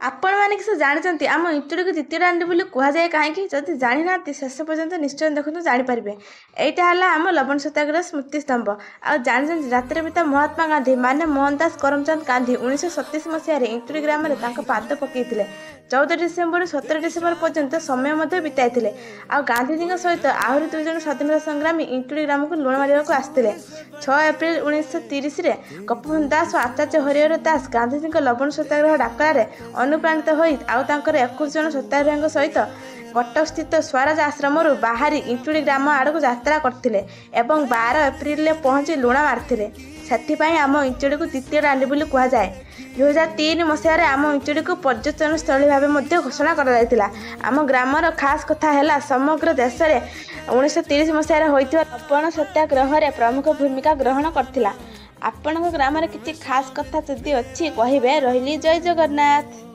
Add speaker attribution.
Speaker 1: आपण मैंने किसी जानते आम इंचुड़ी को द्वितीय दांडी बोली कहुए कहीं जदि जानी ना शेष पर्यंत निश्चय देखते जानीपारे। यहाँ है आम लवण सत्याग्रह स्मृति स्तंभ आ जानी जातिर पिता महात्मा गांधी माने मोहनदास करमचंद गांधी 1937 मसीह इंचुड़ी ग्राम में पाद पकईले। 14 डिसेम्बर 17 डिसेम्बर पर्यंत समय बिताई आ गांधीजी सहित आहरी 2 जन स्वाधीनता संग्रामी इंचुड़ी ग्राम को लुण मारे आसते। 6 एप्रिल 1930 गोपबंधु दास और आचार्य हरिहर दास गांधीजी लवण सत्याग्रह डाकरारे अनुप्राणित होई 21 जन सत्याग्रही सहित कटक स्थित स्वराज आश्रम बाहरी इंचुड़ी ग्राम आड़ को यात्रा करते 12 एप्रिल में पहुंची लुण मारते। से आम इंचुड़ी को द्वितीय दांडी बोली कहुए। 2003 मसीह आम इंचुड़ी को पर्यटन स्थली भाव घोषणा कर आम ग्रामर खास कथा है समग्र देश में 1930 मसीह होता लवण सत्याग्रह प्रमुख भूमिका ग्रहण करथिला। आपण ग्राम किसी खास कथा जदि अच्छी कहे। रही जय जगन्नाथ।